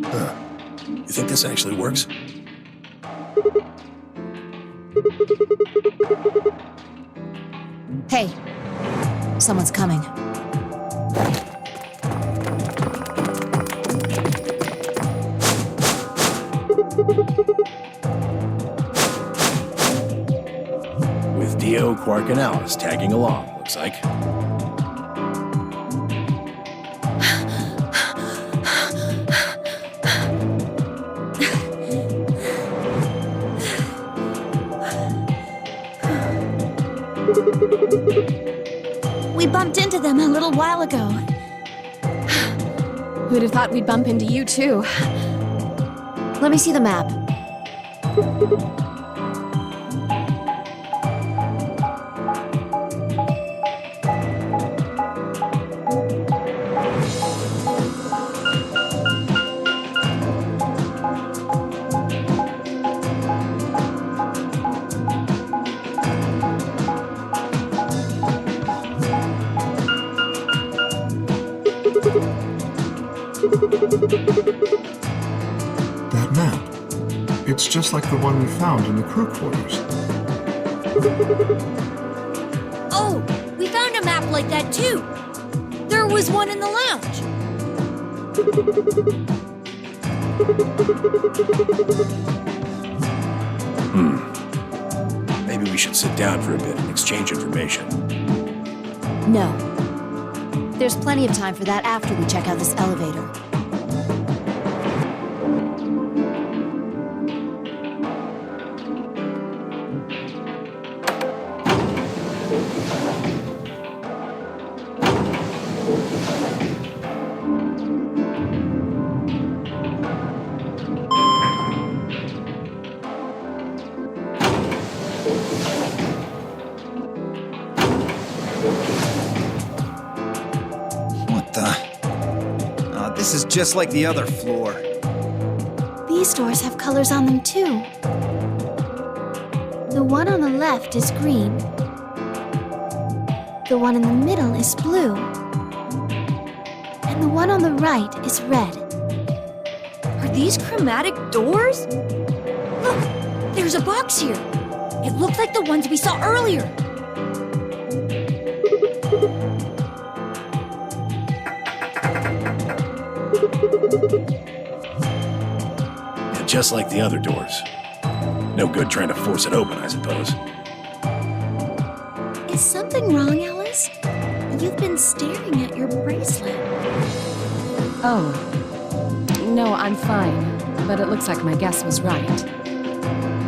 Huh. You think this actually works? Hey, someone's coming. With Dio, Quark, and Alice tagging along, looks like. We bumped into them a little while ago. Who'd have thought we'd bump into you, too? Let me see the map. That map. It's just like the one we found in the crew quarters. Oh, we found a map like that too. There was one in the lounge. Maybe we should sit down for a bit and exchange information. No. There's plenty of time for that after we check out this elevator. This is just like the other floor. These doors have colors on them too. The one on the left is green. The one in the middle is blue. And the one on the right is red. Are these chromatic doors? Look, there's a box here. It looked like the ones we saw earlier. And just like the other doors. No good trying to force it open, I suppose. Is something wrong, Alice? You've been staring at your bracelet. Oh. No, I'm fine. But it looks like my guess was right.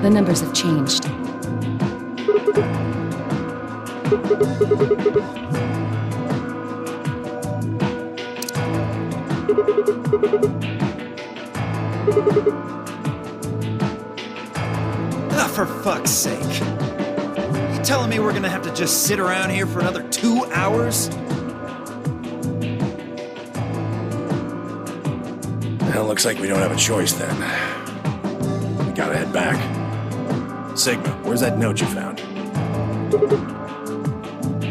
The numbers have changed. Ah, for fuck's sake. You telling me we're gonna have to just sit around here for another 2 hours? Well, looks like we don't have a choice then. We gotta head back. Sigma, where's that note you found?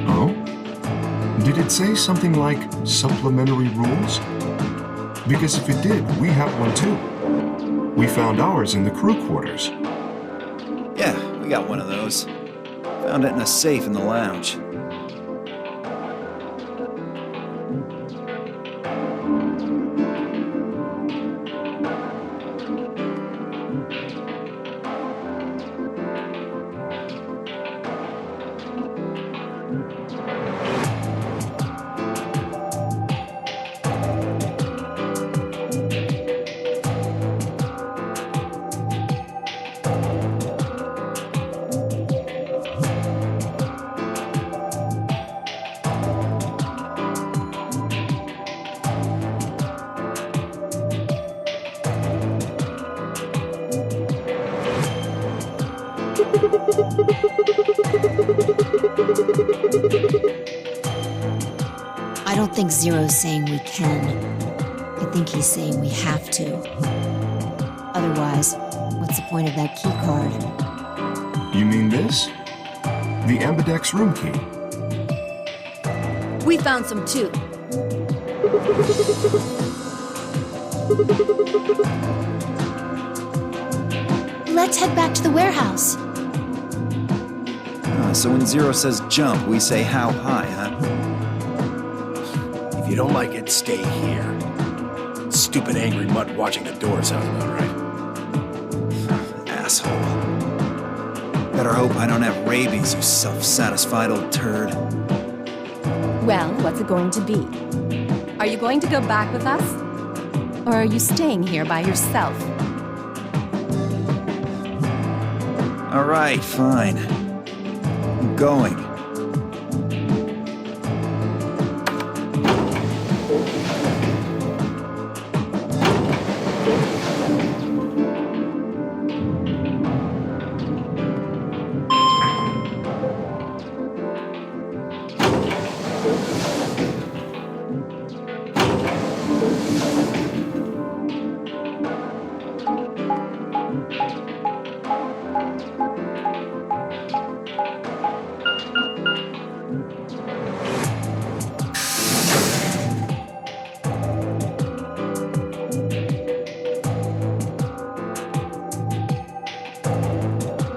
Oh? Did it say something like supplementary rules? Because if it did, we have one too. We found ours in the crew quarters. Yeah, we got one of those. Found it in a safe in the lounge. I don't think Zero's saying we can. I think he's saying we have to. Otherwise, what's the point of that key card? You mean this? The Ambidex room key. We found some too. Let's head back to the warehouse. So when Zero says jump, we say how high, huh? If you don't like it, stay here. Stupid angry mutt watching the door sounds about right. Asshole. Better hope I don't have rabies, you self-satisfied old turd. Well, what's it going to be? Are you going to go back with us? Or are you staying here by yourself? All right, fine. I'm going.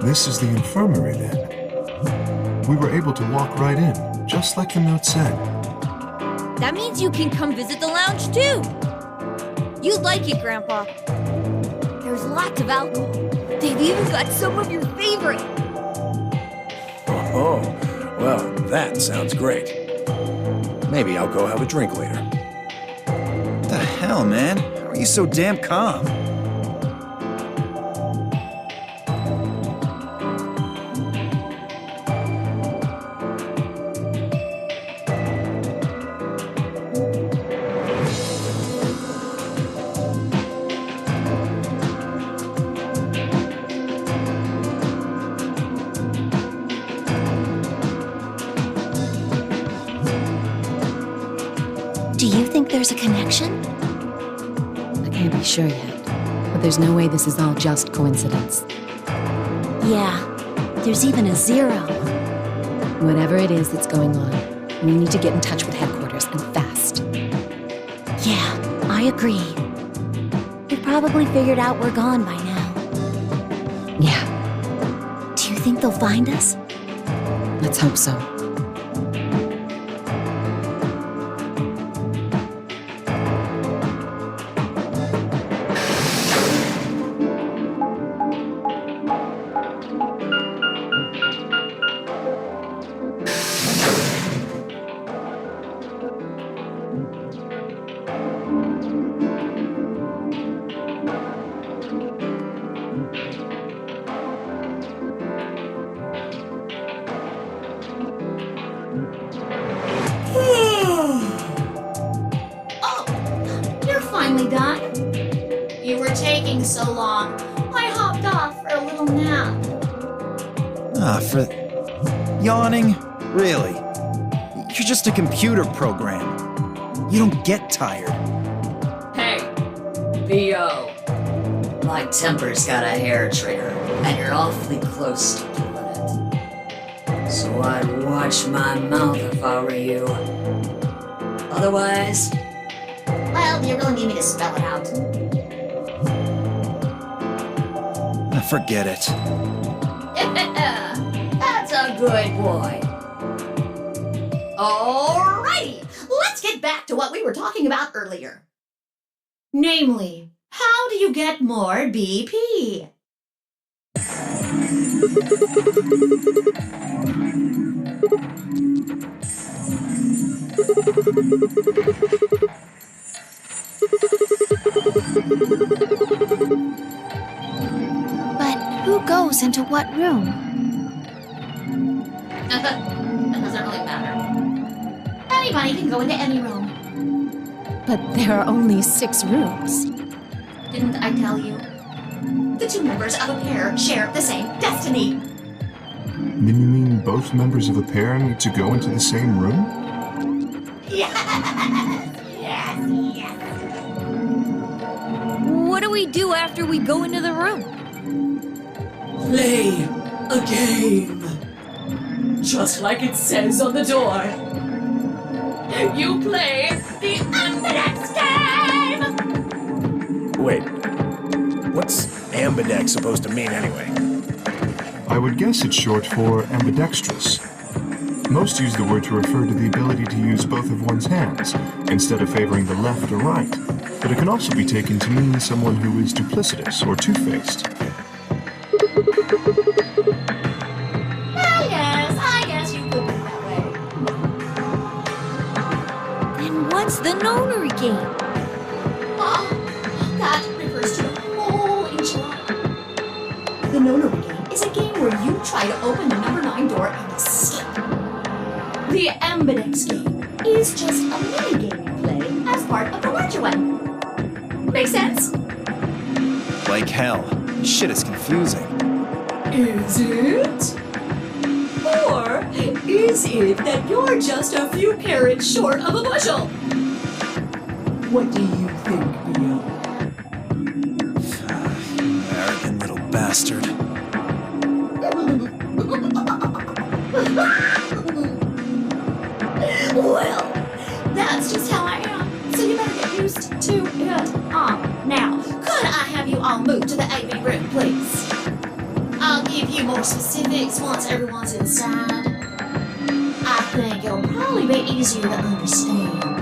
This is the infirmary, then. We were able to walk right in, just like the note said. That means you can come visit the lounge too. You'd like it, Grandpa. There's lots of alcohol. They've even got some of your favorite. Oh, well, that sounds great. Maybe I'll go have a drink later. What the hell, man? How are you so damn calm? Do you think there's a connection? I can't be sure yet, but there's no way this is all just coincidence. Yeah, there's even a zero. Whatever it is that's going on, we need to get in touch with headquarters, and fast. Yeah, I agree. They've probably figured out we're gone by now. Yeah, Do you think they'll find us? let's hope so. You're finally done? You were taking so long. I hopped off for a little nap. For yawning? Really? You're just a computer program. You don't get tired. Hey, B.O. My temper's got a hair trigger, and you're awfully close to killing it. So I'd watch my mouth if I were you. Otherwise, Well, do you really need me to spell it out? Forget it. that's a good boy. Alrighty, let's get back to what we were talking about earlier. Namely, how do you get more BP? But who goes into what room? That doesn't really matter. Anybody can go into any room. But there are only 6 rooms. Didn't I tell you? The two members of a pair share the same destiny. Then you mean both members of a pair need to go into the same room? Yes, yes, yes. What do we do after we go into the room? Play a game. Just like it says on the door. You play the undead Wait, what's ambidex supposed to mean anyway? I would guess it's short for ambidextrous. Most use the word to refer to the ability to use both of one's hands, instead of favoring the left or right. But it can also be taken to mean someone who is duplicitous or two-faced. I guess you could be that way. And what's the nonary game? Oh, that refers to the whole enchilada. The nonary game is a game where you try to open the number 9 door and escape. The ambidex game is just a mini game you play as part of the larger one. Make sense? Like hell. This shit is confusing. Is it? Or is it that you're just a few carrots short of a bushel? What do you think, Bill? Arrogant little bastard. Well, that's just how I am. So you better get used to it. Now, could I have you all move to the AV room, please? I'll give you more specifics once everyone's inside. I think it'll probably be easier to understand that way.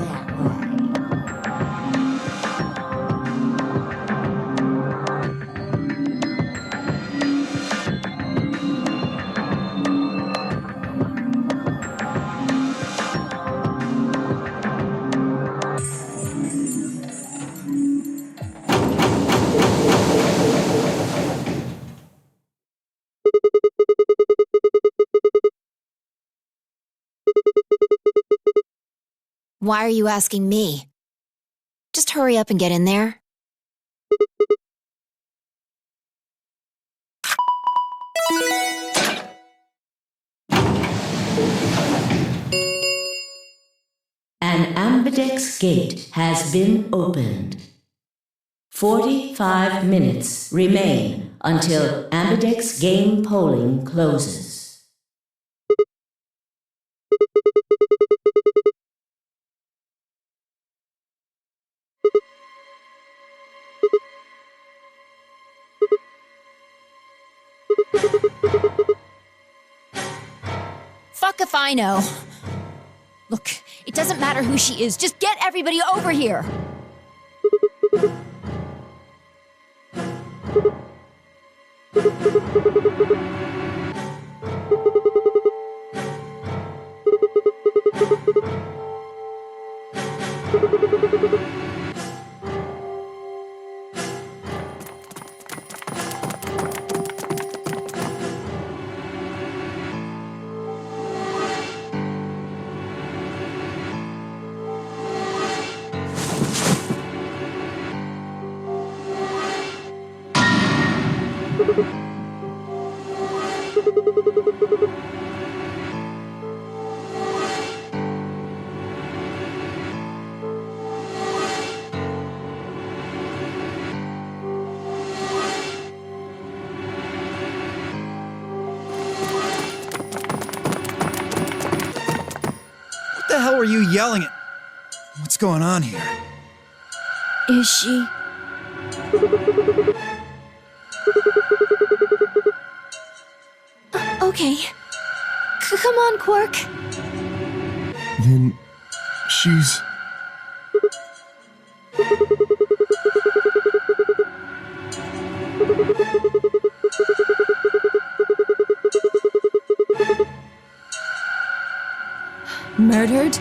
Why are you asking me? Just hurry up and get in there. An ambidex gate has been opened. 45 minutes remain until ambidex game polling closes. Fuck if I know. Look, it doesn't matter who she is. Just get everybody over here. What the hell were you yelling at? What's going on here? Is she? Okay. Come on, Quark. Then she's... Murdered?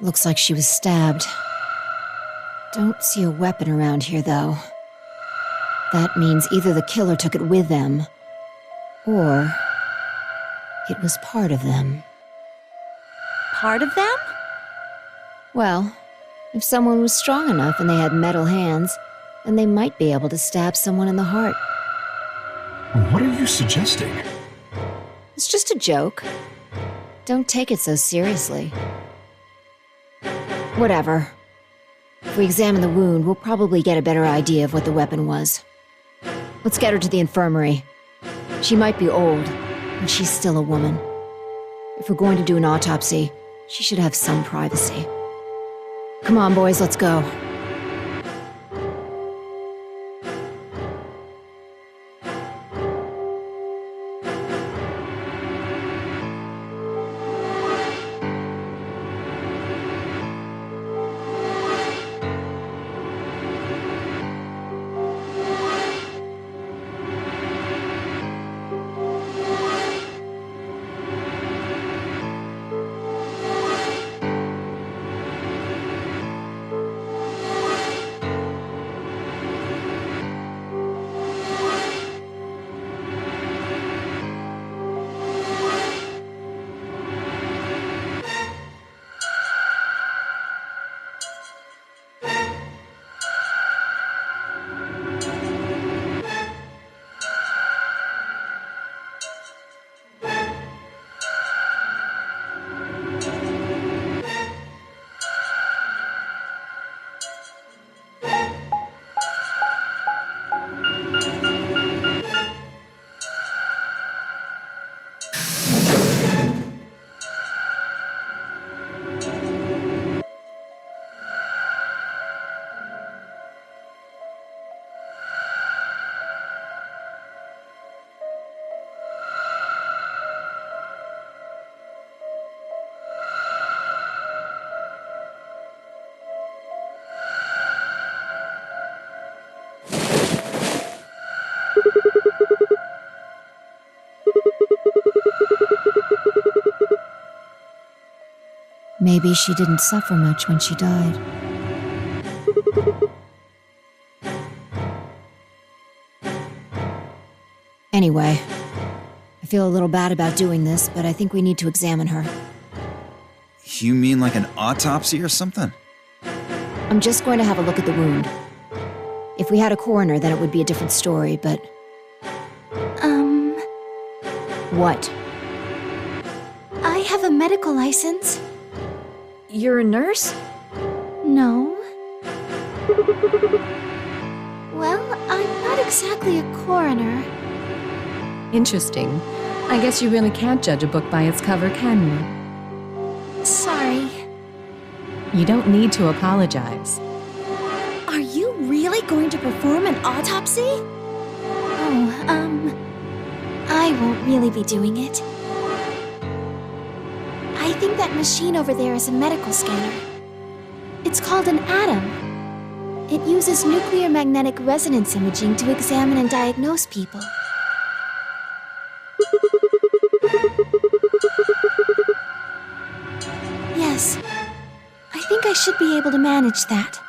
Looks like she was stabbed. Don't see a weapon around here, though. That means either the killer took it with them, or it was part of them. Part of them? Well, if someone was strong enough and they had metal hands, then they might be able to stab someone in the heart. What are you suggesting? It's just a joke. Don't take it so seriously. Whatever. If we examine the wound, we'll probably get a better idea of what the weapon was. Let's get her to the infirmary. She might be old, and she's still a woman. If we're going to do an autopsy, she should have some privacy. Come on, boys, let's go. Maybe she didn't suffer much when she died. Anyway, I feel a little bad about doing this, but I think we need to examine her. You mean like an autopsy or something? I'm just going to have a look at the wound. If we had a coroner, then it would be a different story, but... What? I have a medical license. You're a nurse? No. Well, I'm not exactly a coroner. Interesting. I guess you really can't judge a book by its cover, can you? Sorry. You don't need to apologize. Are you really going to perform an autopsy? I won't really be doing it. I think that machine over there is a medical scanner. It's called an ATOM. It uses nuclear magnetic resonance imaging to examine and diagnose people. Yes, I think I should be able to manage that.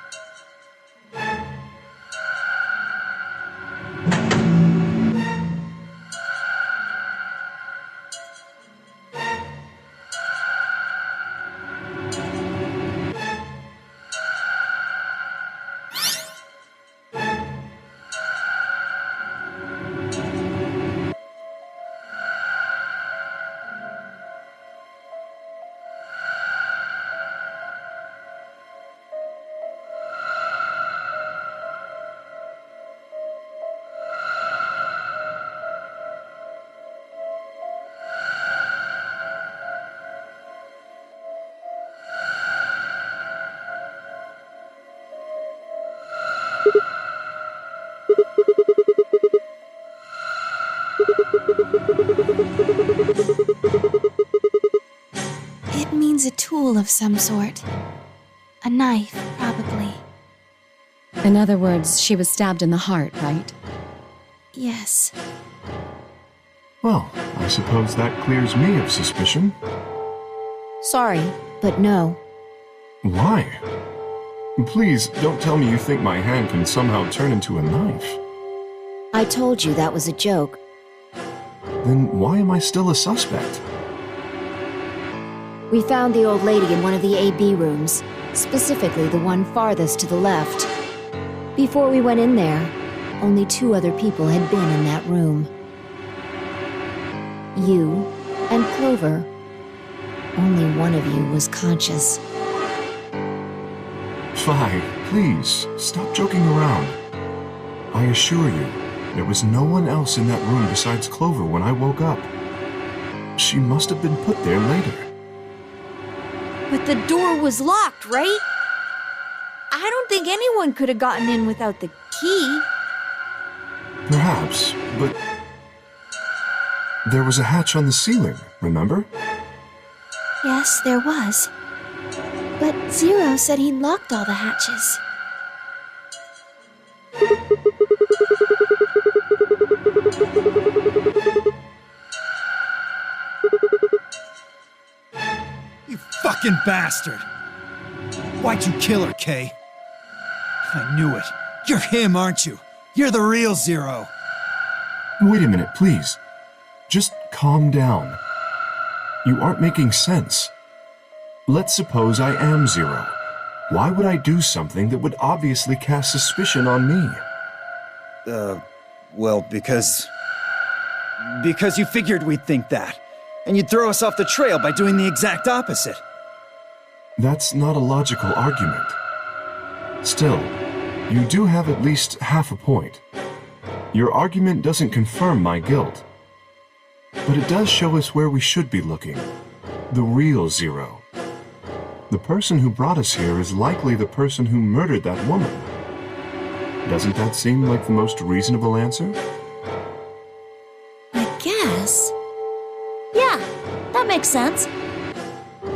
It means a tool of some sort. A knife, probably. In other words, she was stabbed in the heart, right? Yes. Well, I suppose that clears me of suspicion. Sorry, but no. Why? Please, don't tell me you think my hand can somehow turn into a knife. I told you that was a joke. Then why am I still a suspect? We found the old lady in one of the AB rooms, specifically the one farthest to the left. Before we went in there, only 2 other people had been in that room. You and Clover. Only one of you was conscious. Fi, please, stop joking around. I assure you, there was no one else in that room besides Clover when I woke up. she must have been put there later. But the door was locked, right? I don't think anyone could have gotten in without the key. Perhaps, but there was a hatch on the ceiling, remember? Yes, there was. But Zero said he locked all the hatches. You fucking bastard! Why'd you kill her, Kay? I knew it. You're him, aren't you? You're the real Zero. Wait a minute, please. Just calm down. You aren't making sense. Let's suppose I am Zero. Why would I do something that would obviously cast suspicion on me? Well, because you figured we'd think that. And you'd throw us off the trail by doing the exact opposite. That's not a logical argument. Still, you do have at least half a point. Your argument doesn't confirm my guilt. But it does show us where we should be looking. The real Zero. The person who brought us here is likely the person who murdered that woman. Doesn't that seem like the most reasonable answer? I guess. Yeah, that makes sense.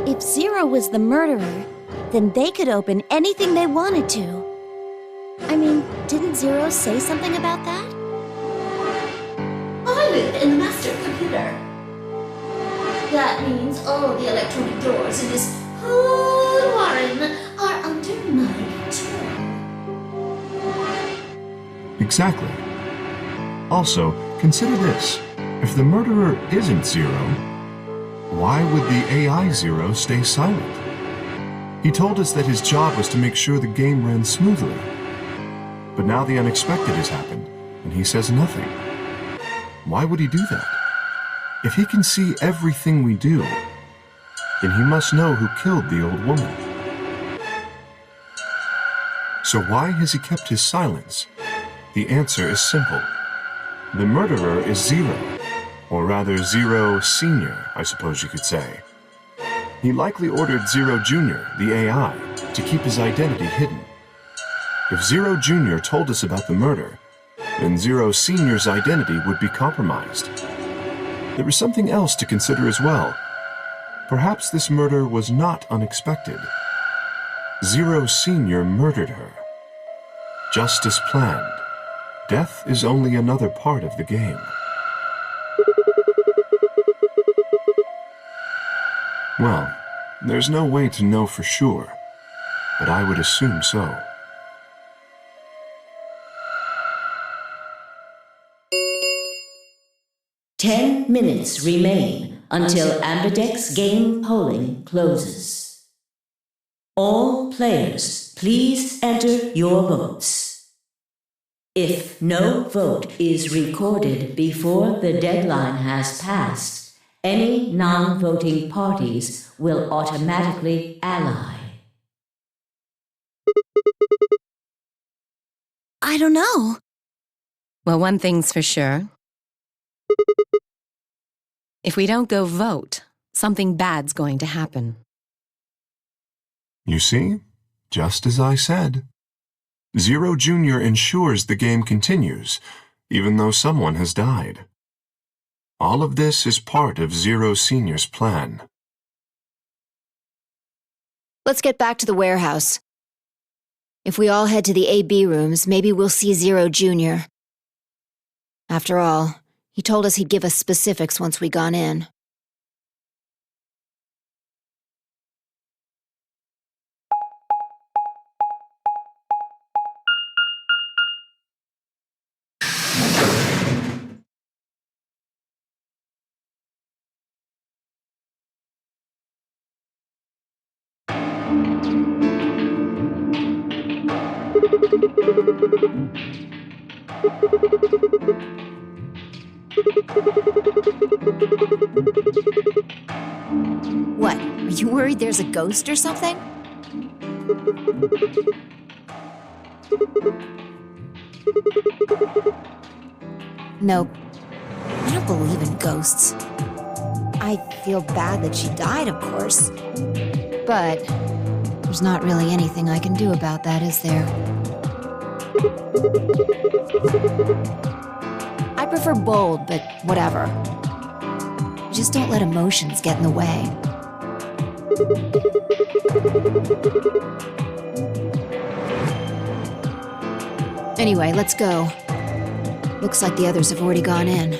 If Zero was the murderer, then they could open anything they wanted to. I mean, didn't Zero say something about that? I live in the master computer. That means all the electronic doors in this whole warren are under my control. Exactly. Also, consider this. If the murderer isn't Zero, why would the AI Zero stay silent? He told us that his job was to make sure the game ran smoothly. But now the unexpected has happened, and he says nothing. Why would he do that? If he can see everything we do, then he must know who killed the old woman. So why has he kept his silence? The answer is simple. The murderer is Zero, or rather Zero Senior, I suppose you could say. He likely ordered Zero Junior, the AI, to keep his identity hidden. If Zero Junior told us about the murder, then Zero Senior's identity would be compromised. There is something else to consider as well. Perhaps this murder was not unexpected. Zero Senior murdered her. Just as planned. Death is only another part of the game. Well, there's no way to know for sure, but I would assume so. Ten minutes remain until Ambidex game polling closes. All players, please enter your votes. If no vote is recorded before the deadline has passed, any non-voting parties will automatically ally. I don't know. Well, one thing's for sure. If we don't go vote, something bad's going to happen. You see? Just as I said. Zero Junior ensures the game continues, even though someone has died. All of this is part of Zero Senior's plan. Let's get back to the warehouse. If we all head to the AB rooms, maybe we'll see Zero Junior. After all, he told us he'd give us specifics once we gone in. What? Are you worried there's a ghost or something? Nope. I don't believe in ghosts. I feel bad that she died, of course. But there's not really anything I can do about that, is there? I prefer bold, but whatever. Just don't let emotions get in the way. Anyway, let's go. Looks like the others have already gone in.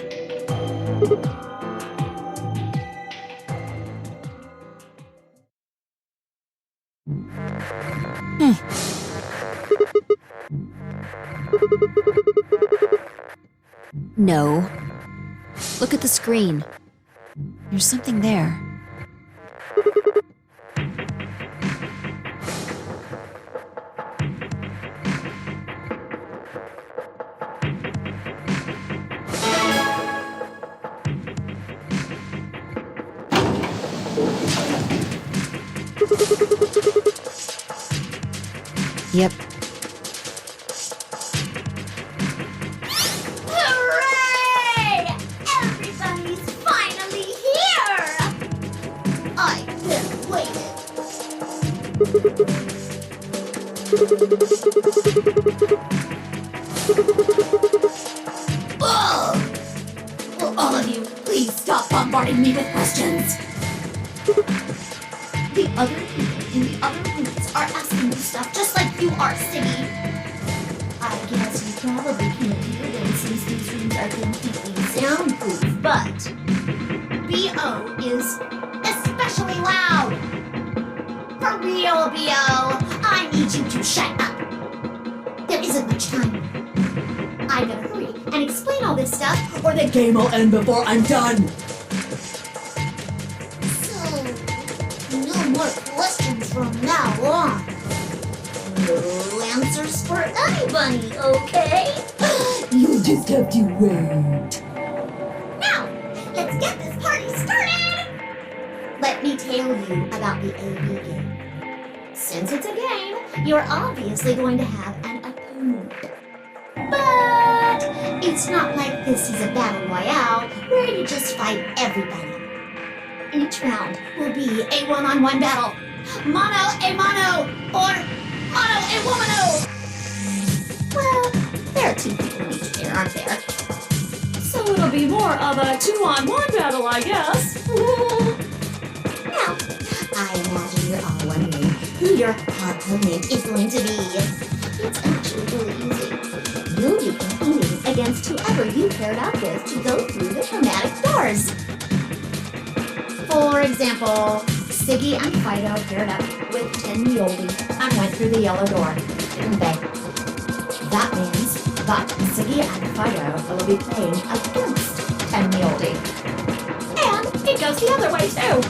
No. Look at the screen. There's something there. Yep. Hooray! Everybody's finally here! I've been waiting. Ugh! Will all of you please stop bombarding me with questions? The other people in the other rooms are asking you stuff just like you are, Siggy. I guess you probably can't hear them since these rooms are completely soundproof, but B.O. is especially loud. For real, B.O., I need you to shut up. There isn't much time. I better hurry and explain all this stuff, or the game will end before I'm done. No more questions from now on. No answers for anybody, okay? You just have to wait. Now, let's get this party started! Let me tell you about the AB game. Since it's a game, you're obviously going to have an opponent. But it's not like this is a battle royale where you just fight everybody. Each round will be a one-on-one battle. Mono a mono, or mono a womano. Well, there are two people in each pair, aren't there? So it'll be more of a two-on-one battle, I guess. Now, I imagine you're all wondering who your opponent is going to be. It's actually really easy. You'll be competing against whoever you paired up with to go through the chromatic doors. For example, Siggy and Fido paired up with Tin Yoli and went through the yellow door, didn't they? That means that Siggy and Fido will be playing against Tin Yoli. And it goes the other way too.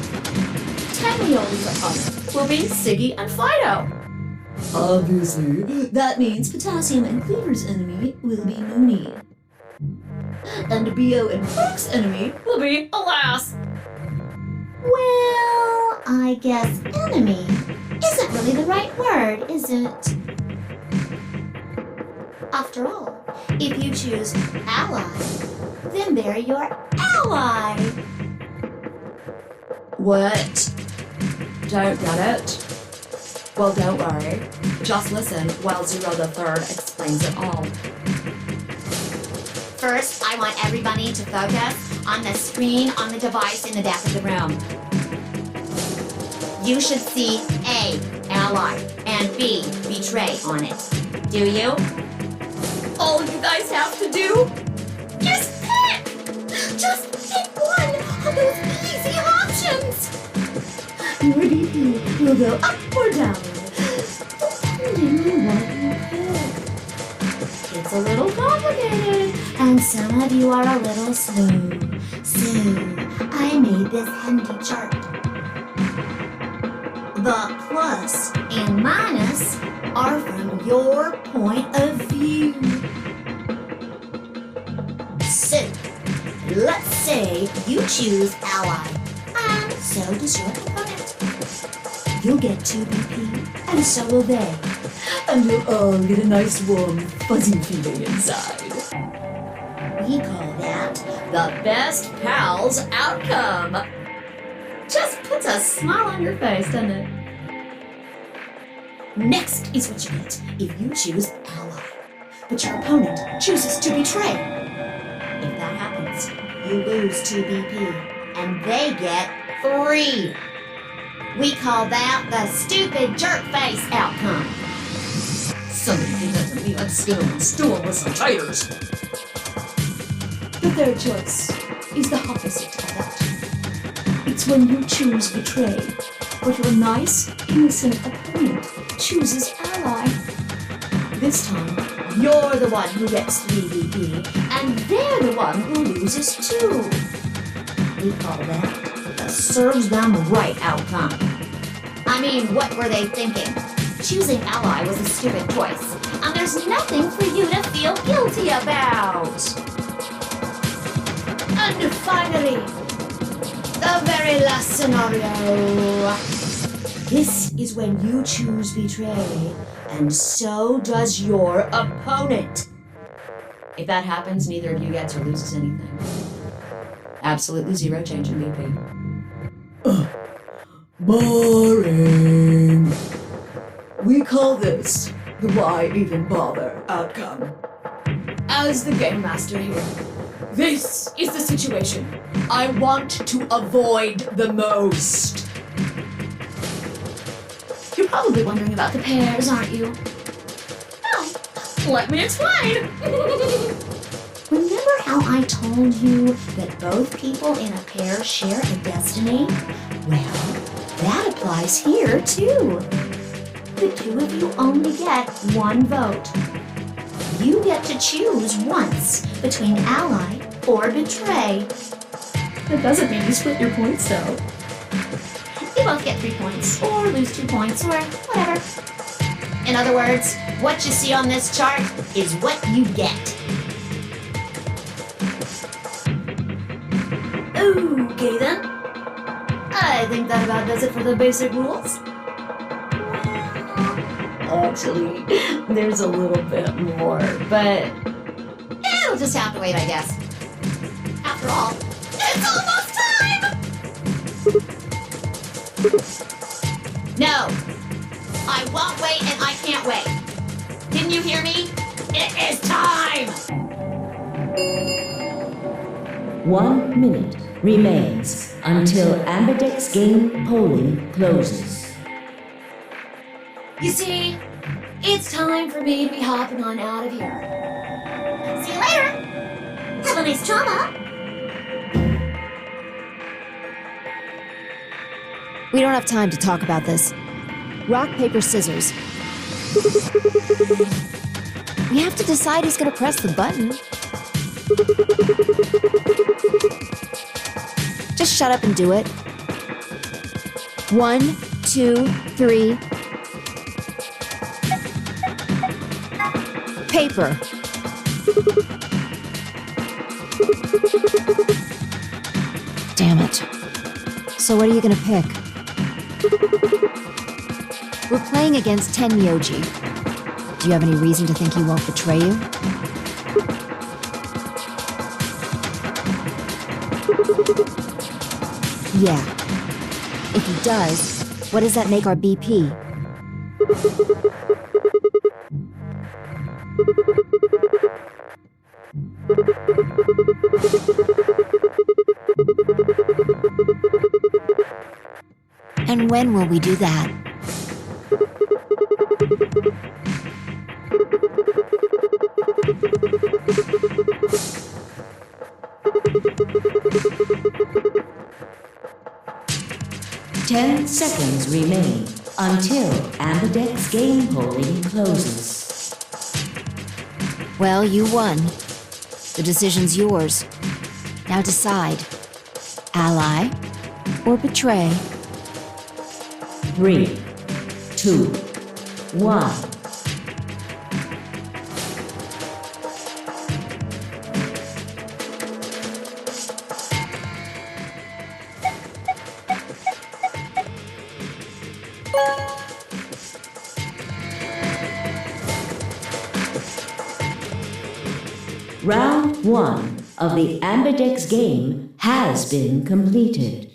Tin Yoli's opponent will be Siggy and Fido. Obviously, that means Potassium and Cleaver's enemy will be Mooney. And B.O. and Fox's enemy will be Alas. Well, I guess enemy isn't really the right word, is it? After all, if you choose ally, then they're your ally. What? Don't get it? Well, don't worry. Just listen while Zero the Third explains it all. First, I want everybody to focus on the screen on the device in the back of the room. You should see A, ally, and B, betray on it. Do you? All you guys have to do? Just pick one of those easy options. Your BP will go up or down, depending on what you pick. It's a little complicated, and some of you are a little slow. So, I made this handy chart. The plus and minus are from your point of view. So, let's say you choose ally, and so does your opponent. You'll get 2 BP, and so will they. And you'll all get a nice warm, fuzzy feeling inside. We call that the best pals outcome. Just puts a smile on your face, doesn't it? Next is what you get if you choose ally, but your opponent chooses to betray. If that happens, you lose 2 BP, and they get 3. We call that the stupid jerk face outcome. Somebody did that to me, I'd skin him and stew him with some taters. The third choice is the opposite of that. It's when you choose betray, but your nice, innocent opponent chooses ally. This time, you're the one who gets 3 BP, and they're the one who loses 2. We call that the serves them right outcome. I mean, what were they thinking? Choosing ally was a stupid choice, and there's nothing for you to feel guilty about. And finally, the very last scenario. This is when you choose betray, and so does your opponent. If that happens, neither of you gets or loses anything. Absolutely 0 change in BP. Boring. We call this the why even bother outcome. As the game master here, this is the situation I want to avoid the most. You're probably wondering about the pairs, aren't you? Oh, let me explain. Remember how I told you that both people in a pair share a destiny? Well, that applies here too. The 2 of you only get 1 vote. You get to choose once between ally or betray. That doesn't mean you split your points though. You both get 3 points, or lose 2 points, or whatever. In other words, what you see on this chart is what you get. Okay then. I think that about does it for the basic rules. Actually, there's a little bit more, but it'll just have to wait, I guess. After all, it's almost time! No, I won't wait and I can't wait. Didn't you hear me? It is time! 1 minute remains until Ambidex game polling closes. You see, it's time for me to be hopping on out of here. See you later! Have a nice trauma! We don't have time to talk about this. Rock, paper, scissors. We have to decide who's gonna press the button. Just shut up and do it. 1, 2, 3. Paper. Damn it. So what are you gonna pick? We're playing against Tenmyoji. Do you have any reason to think he won't betray you? Yeah. If he does, what does that make our BP? And when will we do that? Ten seconds remain until Ambidex game polling closes. Well, you won. The decision's yours. Now decide. Ally or betray? 3, 2, 1. Round 1. of the Ambidex game has been completed.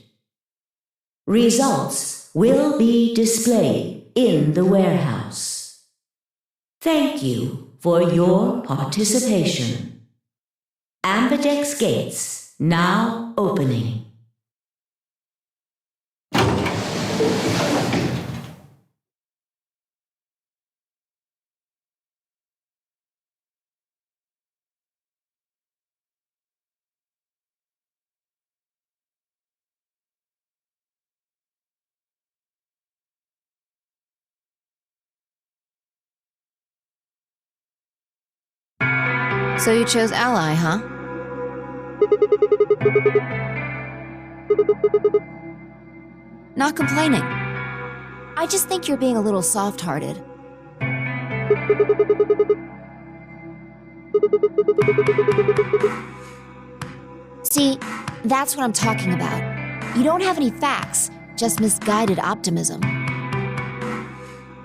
Results will be displayed in the warehouse. Thank you for your participation. Ambidex gates now opening. So you chose Ally, huh? Not complaining. I just think you're being a little soft-hearted. See, that's what I'm talking about. You don't have any facts, just misguided optimism.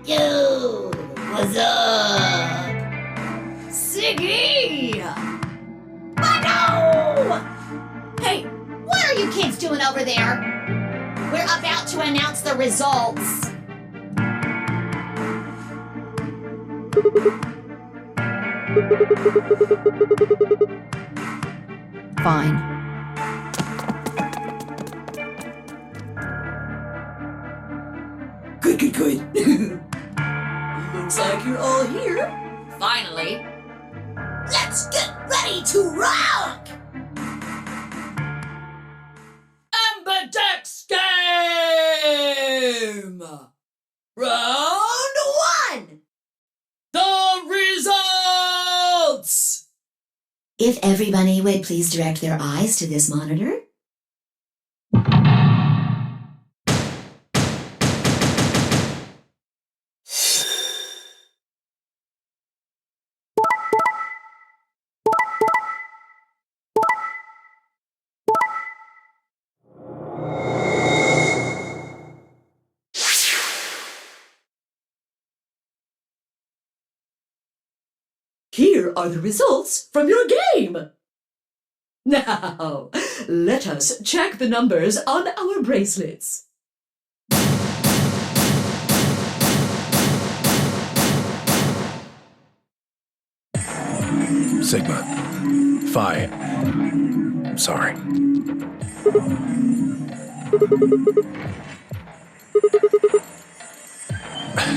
Yo, what's up? Siggy! Oh no! Hey, what are you kids doing over there? We're about to announce the results. Fine. Good. Looks like you're all here. Finally. Let's get ready to rock! Ambidex game! Round 1! The results! If everybody would please direct their eyes to this monitor. Here are the results from your game. Now, let us check the numbers on our bracelets. Sigma. Phi. I'm sorry.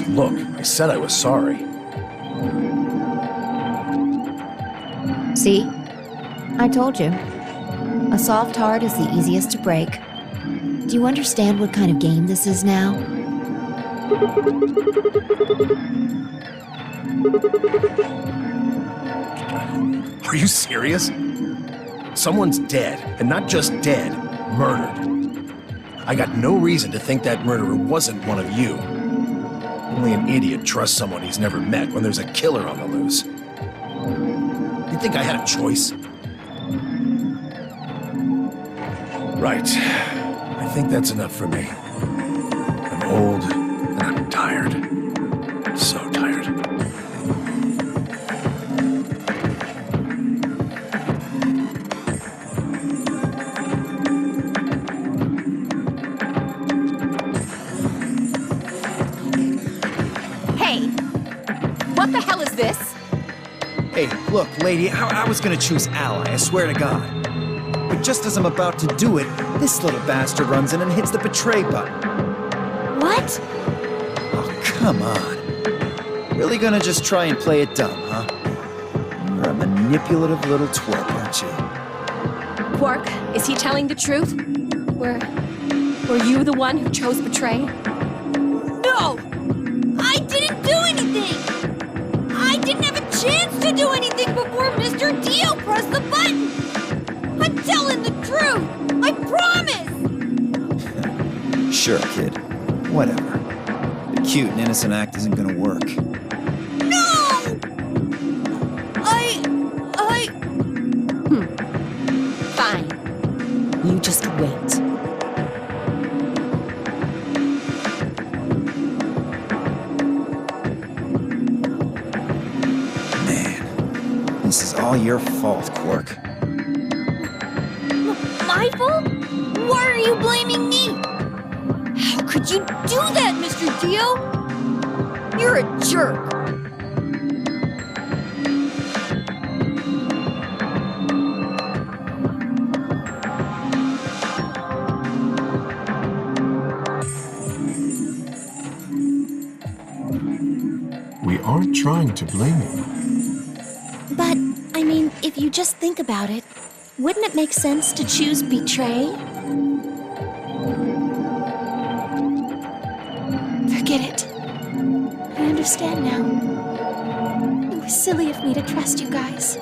Look, I said I was sorry. See? I told you. A soft heart is the easiest to break. Do you understand what kind of game this is now? Are you serious? Someone's dead, and not just dead, murdered. I got no reason to think that murderer wasn't one of you. Only an idiot trusts someone he's never met when there's a killer on the loose. You think I had a choice? Right. I think that's enough for me. I'm old, and I'm tired. So tired. Hey! What the hell is this? Hey, look, lady, I was gonna choose Ally, I swear to God. But just as I'm about to do it, this little bastard runs in and hits the betray button. What? Oh, come on. Really gonna just try and play it dumb, huh? You're a manipulative little twerp, aren't you? Quark, is he telling the truth? Were you the one who chose betray? No! I didn't do anything! I didn't have a chance to do anything before Mr. Dio pressed the button! I'm telling the truth! I promise! Sure, kid. Whatever. The cute and innocent act isn't gonna work. No! Fine. You just wait. Man, this is all your fault, Quark. you blaming me? How could you do that, Mr. Dio? You're a jerk. We aren't trying to blame you. But, I mean, if you just think about it, wouldn't it make sense to choose betray? Forget it. I understand now. It was silly of me to trust you guys.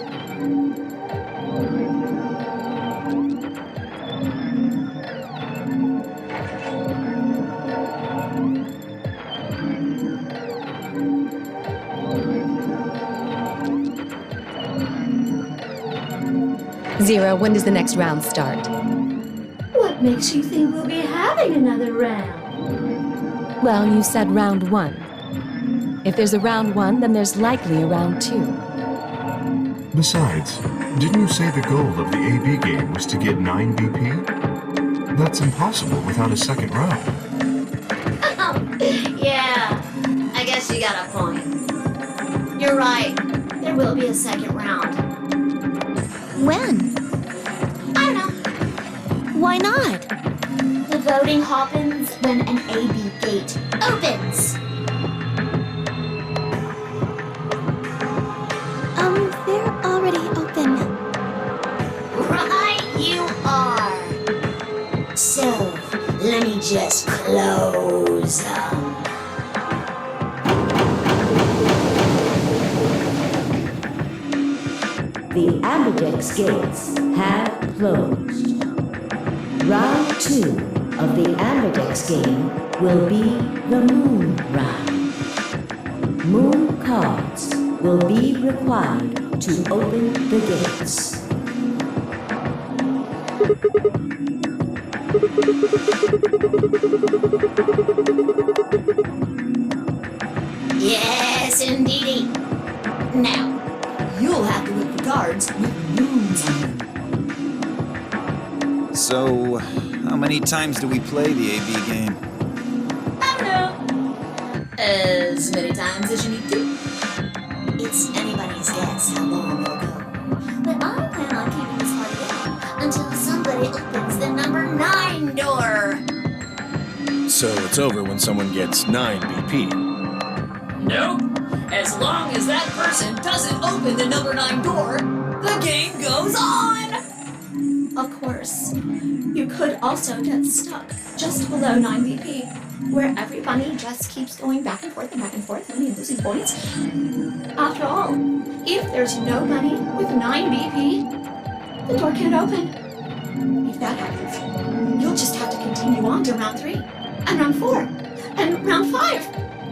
Zero, when does the next round start? What makes you think we'll be having another round? Well, you said round 1. If there's a round 1, then there's likely a round 2. Besides, didn't you say the goal of the AB game was to get 9 BP? That's impossible without a second round. Yeah, I guess you got a point. You're right. There will be a second round. When? I don't know. Why not? The voting happens when an AB gate opens. They're already open. Right, you are. So, let me just close them. The ambidex gates have closed. Round 2 of the ambidex game will be the moon round. Moon cards will be required to open the gates. Yes, indeedy. Now, you'll have to whip the cards with moons on them. So, how many times do we play the AB game? I don't know. As many times as you need to. It's anybody's guess how long they'll go. But I plan on keeping this party going until somebody opens the number 9 door. So it's over when someone gets 9 BP. Nope. As long as that person doesn't open the number 9 door, the game goes on! Of course, you could also get stuck just below 9 BP, where everybody just keeps going back and forth, winning and losing points. After all, if there's nobody with 9 BP, the door can't open. If that happens, you'll just have to continue on to round 3, and round 4, and round 5.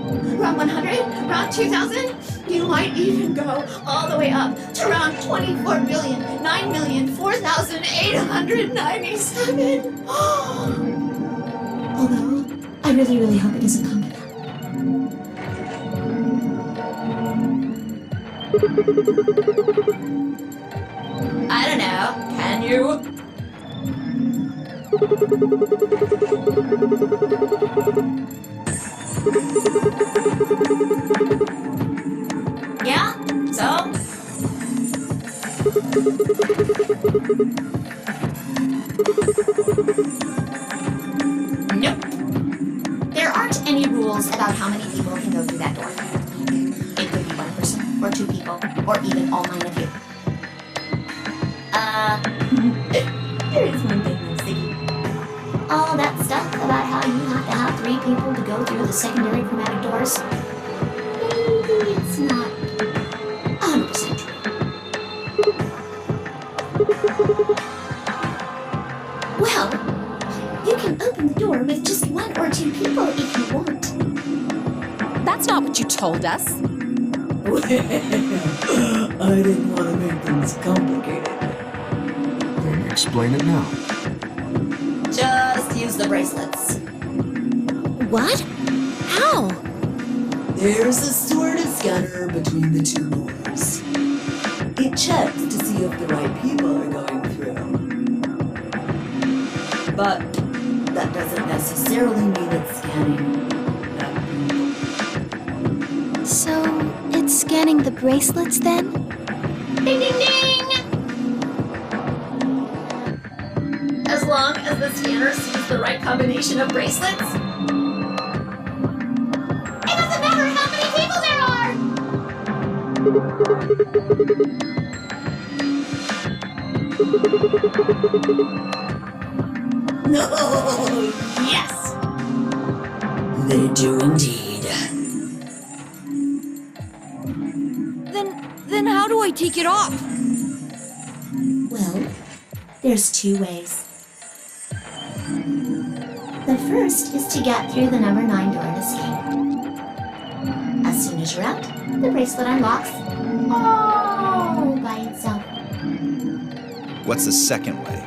Round 100, round 2000, you might even go all the way up to round 24,009,004,897. Although, I really, really hope it doesn't come to that. I don't know, can you? Yeah? So? Nope. There aren't any rules about how many people can go through that door. It could be 1 person, or 2 people, or even all 9 of you. There is one thing though, Ziggy. All that stuff about how you have to have 3 people to go through the secondary chromatic doors, maybe it's not 100% true. Well, you can open the door with just 1 or 2 people if you want. That's not what you told us. Well, I didn't want to make things complicated. Then explain it now. Just use the bracelets. What? How? There's a sort of scanner between the 2 doors. It checks to see if the right people are going through. But that doesn't necessarily mean it's scanning that people. So, it's scanning the bracelets then? Ding ding ding! As long as the scanner sees the right combination of bracelets, it doesn't matter how many people there are! No! Yes! They do indeed. Then how do I take it off? Well, there's two ways. The first is to get through the number 9 door and escape. As soon as you're out, the bracelet unlocks all by itself. What's the second way?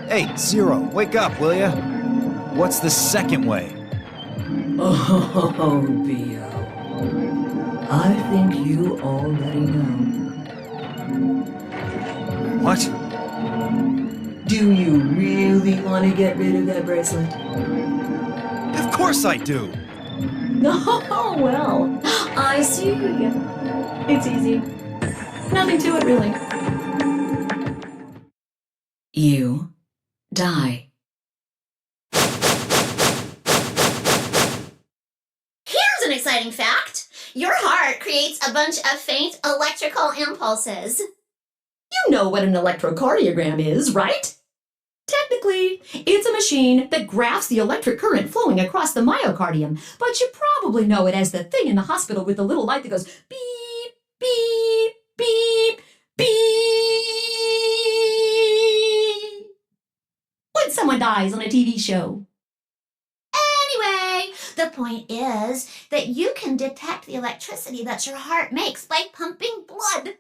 Hey, Zero, wake up, will ya? What's the second way? Oh, B.O. I think you already know. What? Do you really want to get rid of that bracelet? Of course I do! Oh, well, I see. It's easy. Nothing to it, really. You die. Here's an exciting fact. Your heart creates a bunch of faint electrical impulses. You know what an electrocardiogram is, right? Technically, it's a machine that graphs the electric current flowing across the myocardium, but you probably know it as the thing in the hospital with the little light that goes beep, beep, beep, beep when someone dies on a TV show. Anyway, the point is that you can detect the electricity that your heart makes by pumping blood.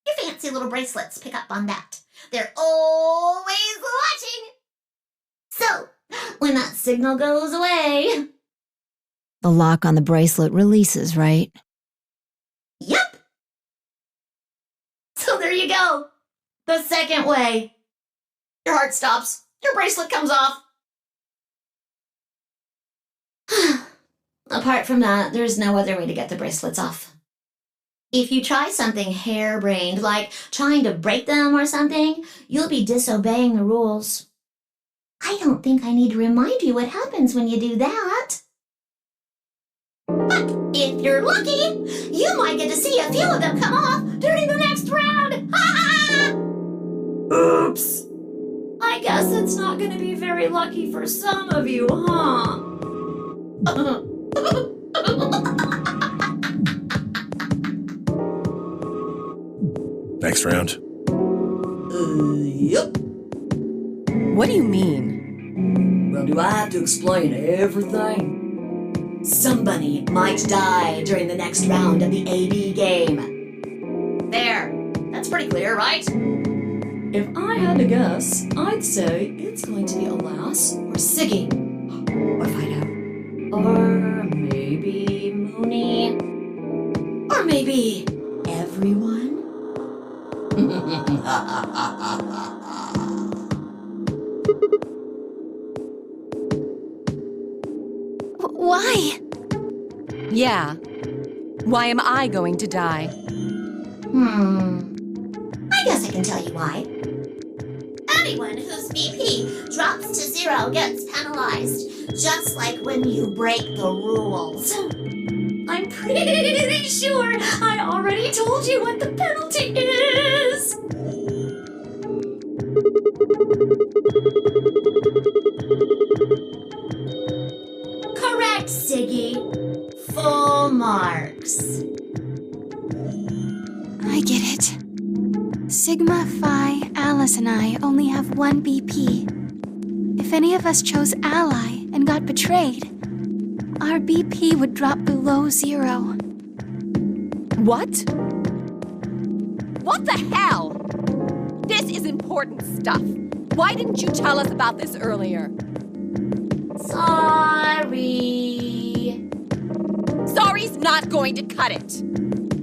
Your fancy little bracelets pick up on that. They're always watching. So, when that signal goes away... The lock on the bracelet releases, right? Yep. So there you go. The second way. Your heart stops. Your bracelet comes off. Apart from that, there's no other way to get the bracelets off. If you try something harebrained, like trying to break them or something, you'll be disobeying the rules. I don't think I need to remind you what happens when you do that. But if you're lucky, you might get to see a few of them come off during the next round. Oops. I guess it's not going to be very lucky for some of you, huh? Next round. Yep. What do you mean? Well, do I have to explain everything? Somebody might die during the next round of the AB game. There. That's pretty clear, right? If I had to guess, I'd say it's going to be Alas or Siggy. Or Fido. Or maybe Mooney. Or maybe everyone? Why? Yeah. Why am I going to die? I guess I can tell you why. Anyone whose BP drops to 0 gets penalized, just like when you break the rules. I'm pretty sure I already told you what the penalty is. Correct, Siggy. Full marks. I get it. Sigma, Phi, Alice, and I only have 1 BP. If any of us chose Ally and got betrayed, our BP would drop below 0. What? What the hell? This is important stuff. Why didn't you tell us about this earlier? Sorry. Sorry's not going to cut it.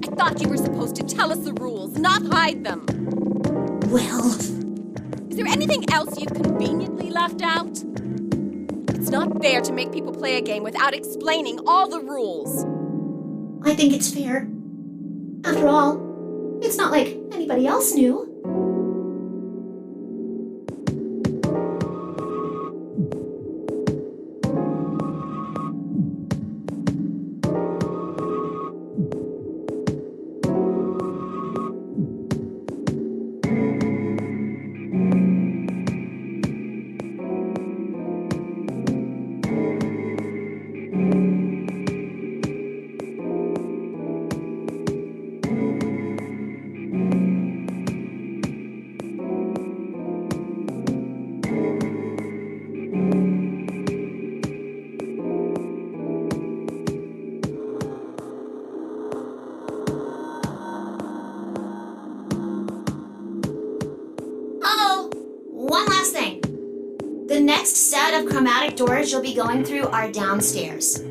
I thought you were supposed to tell us the rules, not hide them. Well, Is there anything else you've conveniently left out? It's not fair to make people play a game without explaining all the rules. I think it's fair. After all, it's not like anybody else knew. One last thing. The next set of chromatic doors you'll be going through are downstairs.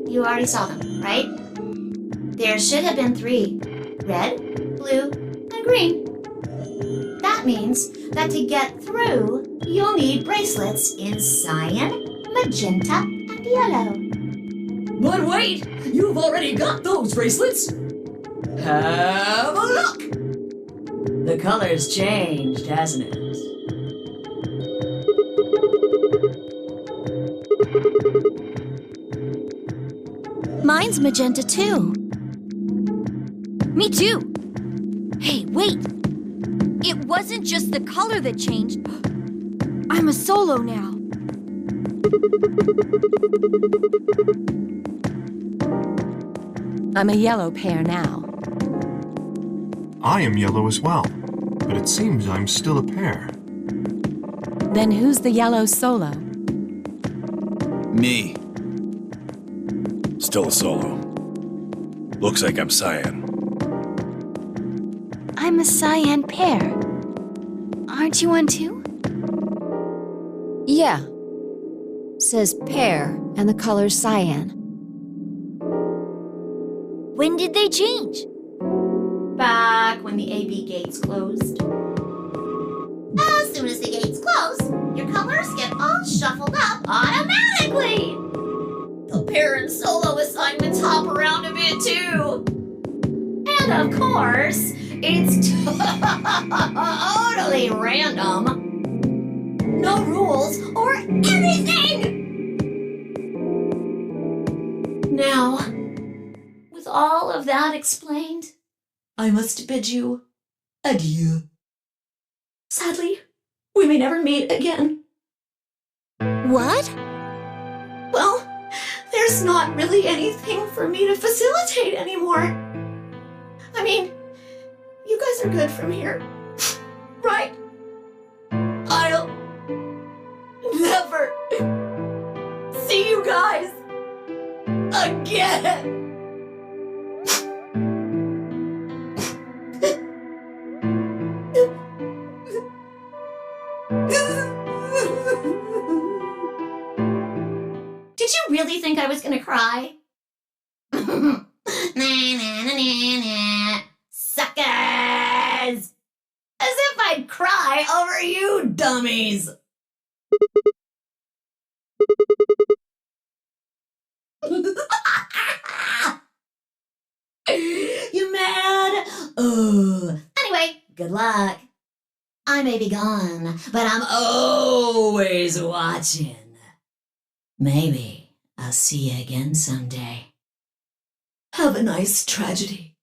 You already saw them, right? There should have been 3. Red, blue, and green. That means that to get through, you'll need bracelets in cyan, magenta, and yellow. But wait! You've already got those bracelets! Have a look! The color's changed, hasn't it? Mine's magenta too. Me too. Hey, wait. It wasn't just the color that changed. I'm a solo now. I'm a yellow pair now. I am yellow as well, but it seems I'm still a pair. Then who's the yellow solo? Me. Still a solo. Looks like I'm cyan. I'm a cyan pair. Aren't you one too? Yeah. Says pair, and the color's cyan. When did they change? Back when the AB gates closed. as soon as the gates close, your colors get all shuffled up automatically. The pair and solo assignments hop around a bit too. And of course, it's totally random. No rules or anything! Now, with all of that explained, I must bid you adieu. Sadly, we may never meet again. What? Well, there's not really anything for me to facilitate anymore. I mean, you guys are good from here, right? I'll never see you guys again. Did you really think I was gonna cry? Nah, nah, nah, nah, nah. Suckers! As if I'd cry over you dummies! You mad? Oh. Anyway, good luck. I may be gone, but I'm always watching. Maybe I'll see you again someday. Have a nice tragedy.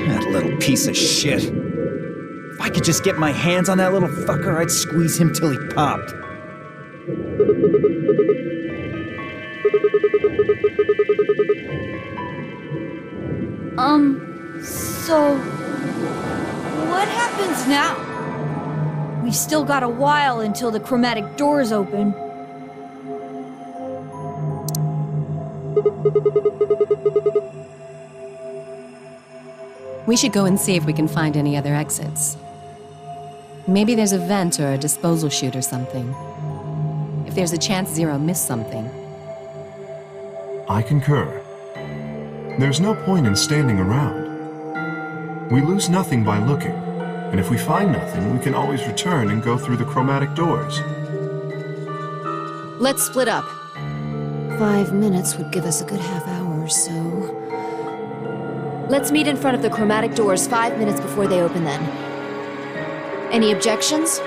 That little piece of shit. If I could just get my hands on that little fucker, I'd squeeze him till he popped. So... what happens now? We've still got a while until the chromatic doors open. We should go and see if we can find any other exits. Maybe there's a vent or a disposal chute or something. If there's a chance Zero missed something. I concur. There's no point in standing around. We lose nothing by looking, and if we find nothing, we can always return and go through the chromatic doors. Let's split up. 5 minutes would give us a good half hour or so. Let's meet in front of the chromatic doors 5 minutes before they open then. Any objections?